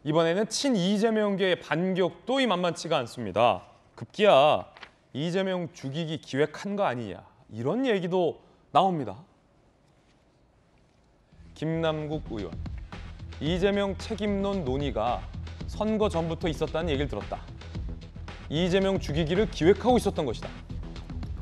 이번에는 친 이재명계의 반격도 만만치가 않습니다. 급기야 이재명 죽이기 기획한 거 아니냐 이런 얘기도 나옵니다. 김남국 의원, 이재명 책임론 논의가 선거 전부터 있었다는 얘기를 들었다. 이재명 죽이기를 기획하고 있었던 것이다.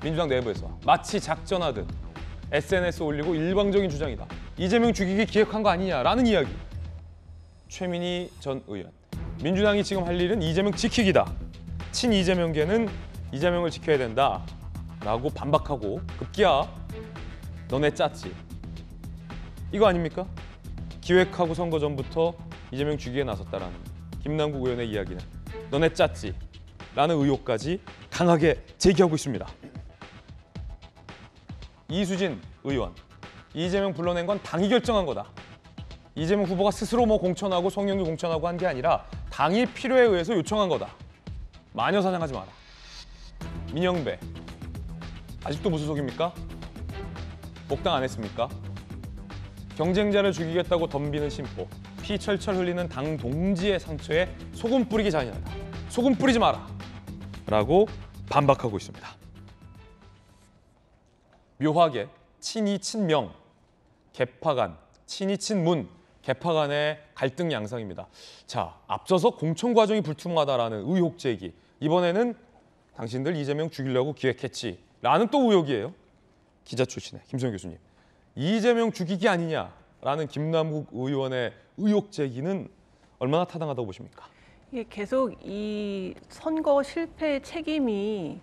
민주당 내부에서 마치 작전하듯 SNS 올리고 일방적인 주장이다. 이재명 죽이기 기획한 거 아니냐라는 이야기. 최민희 전 의원, 민주당이 지금 할 일은 이재명 지키기다. 친 이재명계는 이재명을 지켜야 된다라고 반박하고 급기야 너네 짰지. 이거 아닙니까? 기획하고 선거 전부터 이재명 죽이기에 나섰다라는 김남국 의원의 이야기는 너네 짰지 라는 의혹까지 강하게 제기하고 있습니다. 이수진 의원, 이재명 불러낸 건 당이 결정한 거다. 이재명 후보가 스스로 공천하고 송영길 공천하고 한 게 아니라 당이 필요에 의해서 요청한 거다. 마녀 사냥하지 마라. 민영배, 아직도 무소속입니까? 복당 안 했습니까? 경쟁자를 죽이겠다고 덤비는 심보, 피 철철 흘리는 당 동지의 상처에 소금 뿌리기 잔인하다. 소금 뿌리지 마라. 라고 반박하고 있습니다. 묘하게 친이 친명, 개파간, 친이 친문, 개파간의 갈등 양상입니다. 자, 앞서서 공천 과정이 불투명하다라는 의혹 제기. 이번에는 당신들 이재명 죽이려고 기획했지라는 또 의혹이에요. 기자 출신의 김성현 교수님. 이재명 죽이기 아니냐라는 김남국 의원의 의혹 제기는 얼마나 타당하다고 보십니까? 이게 계속 이 선거 실패의 책임이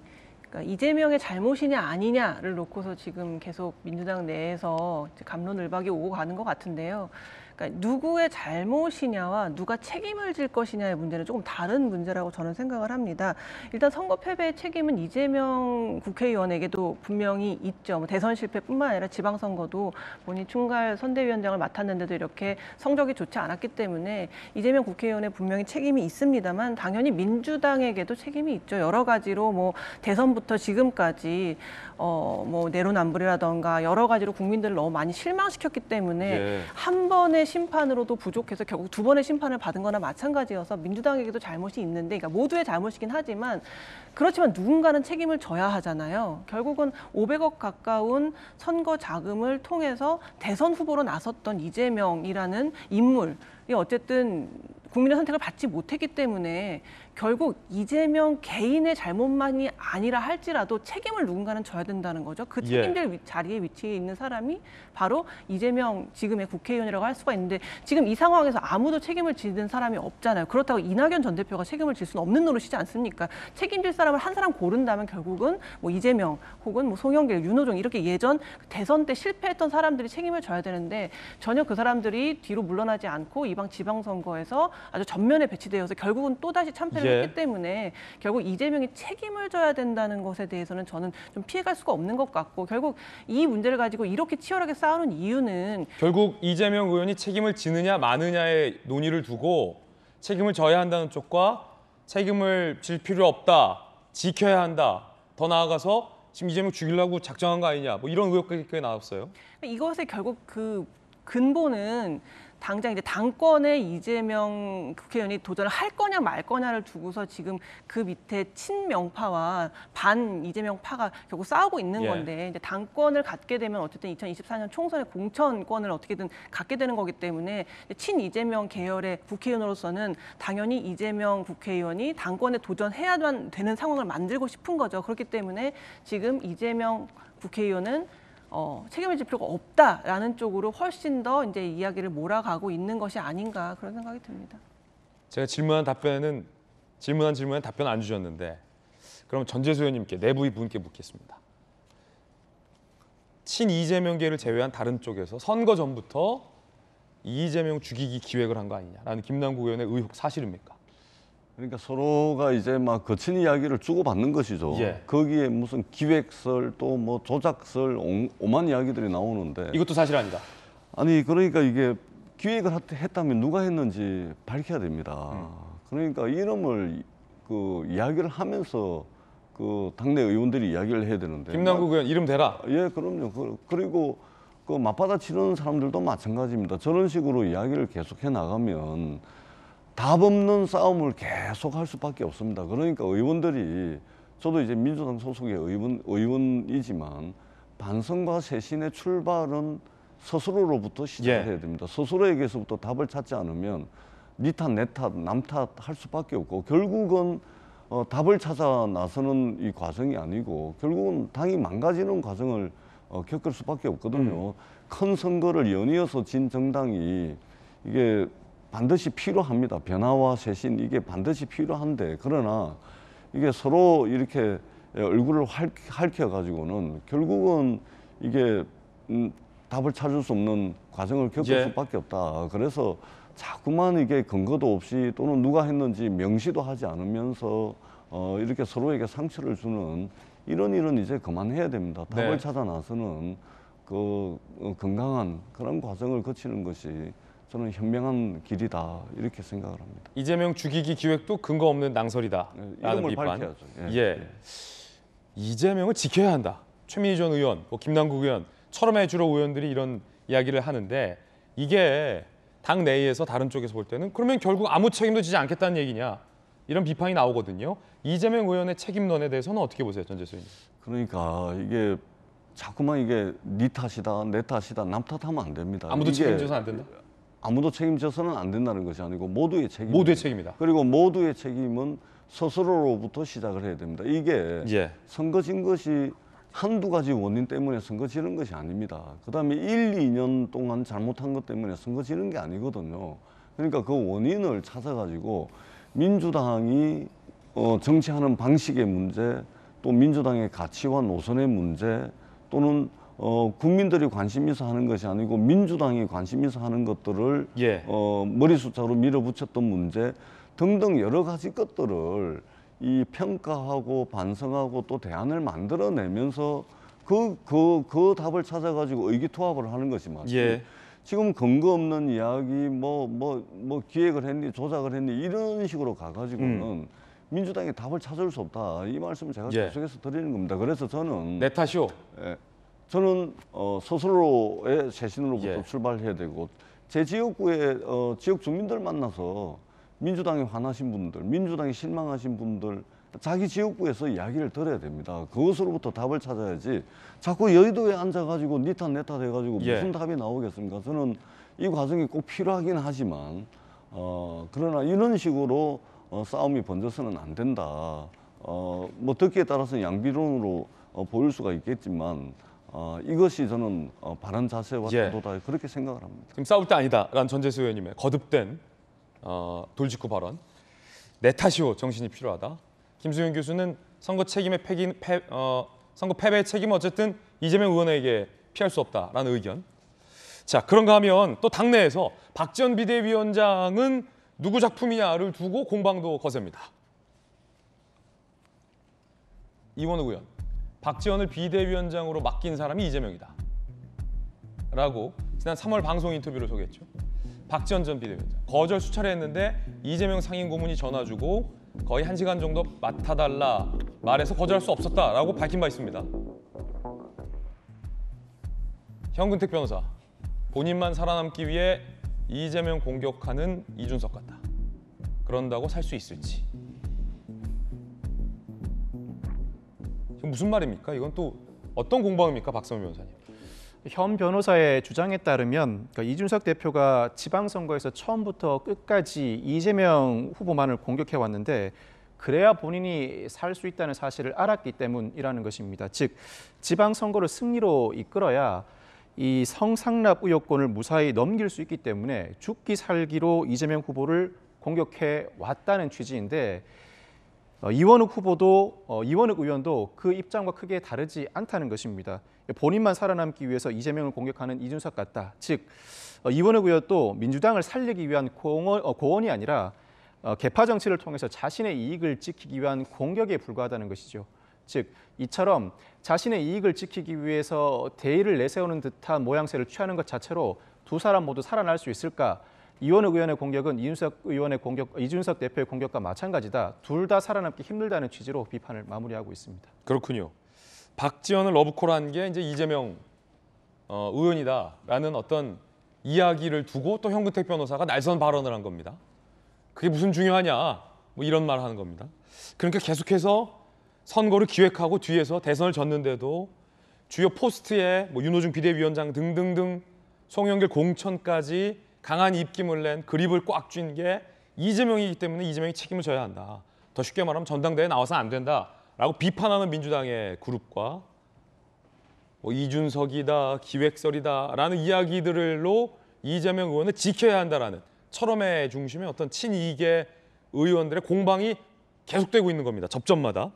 그러니까 이재명의 잘못이냐 아니냐를 놓고서 지금 계속 민주당 내에서 갑론을박이 오고 가는 것 같은데요. 그러니까 누구의 잘못이냐와 누가 책임을 질 것이냐의 문제는 조금 다른 문제라고 저는 생각을 합니다. 일단 선거 패배의 책임은 이재명 국회의원에게도 분명히 있죠. 뭐 대선 실패뿐만 아니라 지방선거도 본인 총괄 선대위원장을 맡았는데도 이렇게 성적이 좋지 않았기 때문에 이재명 국회의원의 분명히 책임이 있습니다만 당연히 민주당에게도 책임이 있죠. 여러 가지로 뭐 대선부터 지금까지 뭐 내로남불이라던가 여러 가지로 국민들을 너무 많이 실망시켰기 때문에 한 번의 심판으로도 부족해서 결국 두 번의 심판을 받은 거나 마찬가지여서 민주당에게도 잘못이 있는데 그러니까 모두의 잘못이긴 하지만 그렇지만 누군가는 책임을 져야 하잖아요. 결국은 500억 가까운 선거 자금을 통해서 대선 후보로 나섰던 이재명이라는 인물이 어쨌든 국민의 선택을 받지 못했기 때문에 결국 이재명 개인의 잘못만이 아니라 할지라도 책임을 누군가는 져야 된다는 거죠. 그 책임질 자리에 위치해 있는 사람이 바로 이재명 지금의 국회의원이라고 할 수가 있는데 지금 이 상황에서 아무도 책임을 지는 사람이 없잖아요. 그렇다고 이낙연 전 대표가 책임을 질 수는 없는 노릇이지 않습니까? 책임질 사람을 한 사람 고른다면 결국은 뭐 이재명 혹은 뭐 송영길, 윤호중 이렇게 예전 대선 때 실패했던 사람들이 책임을 져야 되는데 전혀 그 사람들이 뒤로 물러나지 않고 이번 지방선거에서 아주 전면에 배치되어서 결국은 또다시 참패를 했기 때문에 결국 이재명이 책임을 져야 된다는 것에 대해서는 저는 좀 피해갈 수가 없는 것 같고 결국 이 문제를 가지고 이렇게 치열하게 싸우는 이유는 결국 이재명 의원이 책임을 지느냐 마느냐의 논의를 두고 책임을 져야 한다는 쪽과 책임을 질 필요 없다, 지켜야 한다, 더 나아가서 지금 이재명 죽이려고 작정한 거 아니냐 뭐 이런 의혹까지 꽤 나왔어요. 이것의 결국 그 근본은 당장 이제 당권에 이재명 국회의원이 도전을 할 거냐 말 거냐를 두고서 지금 그 밑에 친명파와 반 이재명파가 결국 싸우고 있는 건데 이제 당권을 갖게 되면 어쨌든 2024년 총선의 공천권을 어떻게든 갖게 되는 거기 때문에 친 이재명 계열의 국회의원으로서는 당연히 이재명 국회의원이 당권에 도전해야만 되는 상황을 만들고 싶은 거죠. 그렇기 때문에 지금 이재명 국회의원은 책임을 질 필요가 없다라는 쪽으로 훨씬 더 이제 이야기를 몰아가고 있는 것이 아닌가 그런 생각이 듭니다. 제가 질문한 질문에 답변 안 주셨는데 그럼 전재수 의원님께 내부 분께 묻겠습니다. 친 이재명계를 제외한 다른 쪽에서 선거 전부터 이재명 죽이기 기획을 한 거 아니냐라는 김남국 의원의 의혹 사실입니까? 그러니까 서로가 이제 막 거친 이야기를 주고받는 것이죠. 거기에 무슨 기획설 또 뭐 조작설 오만 이야기들이 나오는데 이것도 사실 아니다. 아니 그러니까 이게 기획을 했다면 누가 했는지 밝혀야 됩니다. 그러니까 이름을 그 이야기를 하면서 그 당내 의원들이 이야기를 해야 되는데 김남국 의원 이름 대라. 예, 그럼요. 그리고 그 맞받아치는 사람들도 마찬가지입니다. 저런 식으로 이야기를 계속해 나가면 답 없는 싸움을 계속 할 수밖에 없습니다. 그러니까 의원들이 저도 이제 민주당 소속의 의원이지만 반성과 쇄신의 출발은 스스로로부터 시작해야 됩니다. 스스로에게서부터 답을 찾지 않으면 니 탓, 내 탓, 남 탓 할 수밖에 없고 결국은 답을 찾아 나서는 이 과정이 아니고 결국은 당이 망가지는 과정을 겪을 수밖에 없거든요. 큰 선거를 연이어서 진 정당이 이게 반드시 필요합니다. 변화와 쇄신 이게 반드시 필요한데 그러나 이게 서로 이렇게 얼굴을 핥혀가지고는 결국은 이게 답을 찾을 수 없는 과정을 겪을 수밖에 없다. 그래서 자꾸만 이게 근거도 없이 또는 누가 했는지 명시도 하지 않으면서 이렇게 서로에게 상처를 주는 이런 일은 이제 그만해야 됩니다. 답을 찾아 나서는 그 건강한 그런 과정을 거치는 것이 저는 현명한 길이다 이렇게 생각을 합니다. 이재명 죽이기 기획도 근거 없는 낭설이다라는 이름을 비판. 밝혀야죠. 이재명을 지켜야 한다. 최민희 전 의원, 김남국 의원, 철험해 주로 의원들이 이런 이야기를 하는데 이게 당 내에서 다른 쪽에서 볼 때는 그러면 결국 아무 책임도 지지 않겠다는 얘기냐 이런 비판이 나오거든요. 이재명 의원의 책임론에 대해서는 어떻게 보세요, 전재수 의원님? 그러니까 이게 자꾸만 이게 네 탓이다, 내 탓이다, 남 탓하면 안 됩니다. 아무도 이게 책임져서 안 된다? 아무도 책임져서는 안 된다는 것이 아니고 모두의 책임. 모두의 책임이다. 그리고 모두의 책임은 스스로로부터 시작을 해야 됩니다. 이게 선거 진 것이 한두 가지 원인 때문에 선거 지는 것이 아닙니다. 그다음에 1, 2년 동안 잘못한 것 때문에 선거 지는 게 아니거든요. 그러니까 그 원인을 찾아가지고 민주당이 정치하는 방식의 문제, 또 민주당의 가치와 노선의 문제, 또는 국민들이 관심 있어 하는 것이 아니고 민주당이 관심 있어 하는 것들을 머리숫자로 밀어붙였던 문제 등등 여러 가지 것들을 이 평가하고 반성하고 또 대안을 만들어내면서 그 답을 찾아가지고 의기투합을 하는 것이 맞지. 지금 근거 없는 이야기 뭐 기획을 했니 조작을 했니 이런 식으로 가가지고는 민주당이 답을 찾을 수 없다. 이 말씀을 제가 계속해서 드리는 겁니다. 그래서 저는 내 탓이오. 저는 스스로의 쇄신으로부터 출발해야 되고 제 지역구에 지역 주민들 만나서 민주당에 화나신 분들, 민주당에 실망하신 분들 자기 지역구에서 이야기를 들어야 됩니다. 그것으로부터 답을 찾아야지 자꾸 여의도에 앉아가지고 니 탓 내 탓 해가지고 무슨 답이 나오겠습니까? 저는 이 과정이 꼭 필요하긴 하지만 그러나 이런 식으로 싸움이 번져서는 안 된다. 뭐 듣기에 따라서는 양비론으로 보일 수가 있겠지만 이것이 저는 바른 자세와 태도다 그렇게 생각을 합니다. 지금 싸울 때 아니다라는 전재수 의원님의 거듭된 돌직구 발언. 내 탓이오 정신이 필요하다. 김수현 교수는 선거 책임의 선거 패배의 책임은 어쨌든 이재명 의원에게 피할 수 없다라는 의견. 자, 그런가 하면 또 당내에서 박지원 비대위원장은 누구 작품이냐를 두고 공방도 거셉니다. 이원욱 의원, 박지원을 비대위원장으로 맡긴 사람이 이재명이다 라고 지난 3월 방송 인터뷰를 소개했죠. 박지원 전 비대위원장 거절 수차례 했는데 이재명 상임고문이 전화 주고 거의 1시간 정도 맡아달라 말해서 거절할 수 없었다라고 밝힌 바 있습니다. 현근택 변호사, 본인만 살아남기 위해 이재명 공격하는 이준석 같다. 그런다고 살 수 있을지. 무슨 말입니까? 이건 또 어떤 공방입니까, 박성민 변호사님? 현 변호사의 주장에 따르면 이준석 대표가 지방선거에서 처음부터 끝까지 이재명 후보만을 공격해 왔는데 그래야 본인이 살 수 있다는 사실을 알았기 때문이라는 것입니다. 즉 지방선거를 승리로 이끌어야 이 성상납 의혹권을 무사히 넘길 수 있기 때문에 죽기 살기로 이재명 후보를 공격해 왔다는 취지인데 이원욱 의원도 그 입장과 크게 다르지 않다는 것입니다. 본인만 살아남기 위해서 이재명을 공격하는 이준석 같다. 즉 이원욱 의원도 민주당을 살리기 위한 고언이 아니라 개파 정치를 통해서 자신의 이익을 지키기 위한 공격에 불과하다는 것이죠. 즉 이처럼 자신의 이익을 지키기 위해서 대의를 내세우는 듯한 모양새를 취하는 것 자체로 두 사람 모두 살아날 수 있을까? 이원욱 의원의 공격은 이준석 대표의 공격과 마찬가지다. 둘 다 살아남기 힘들다는 취지로 비판을 마무리하고 있습니다. 그렇군요. 박지원을 러브콜한 게 이제 이재명 의원이다라는 어떤 이야기를 두고 또 현근택 변호사가 날선 발언을 한 겁니다. 그게 무슨 중요하냐 뭐 이런 말 하는 겁니다. 그러니까 계속해서 선거를 기획하고 뒤에서 대선을 졌는데도 주요 포스트에 뭐 윤호중 비대위원장 등등등 송영길 공천까지 강한 입김을 낸 그립을 꽉 쥔 게 이재명이기 때문에 이재명이 책임을 져야 한다. 더 쉽게 말하면 전당대회에 나와서 안 된다라고 비판하는 민주당의 그룹과 뭐 이준석이다, 기획설이다라는 이야기들로 이재명 의원을 지켜야 한다라는 철험의 중심에 어떤 친이익의 의원들의 공방이 계속되고 있는 겁니다. 접점마다.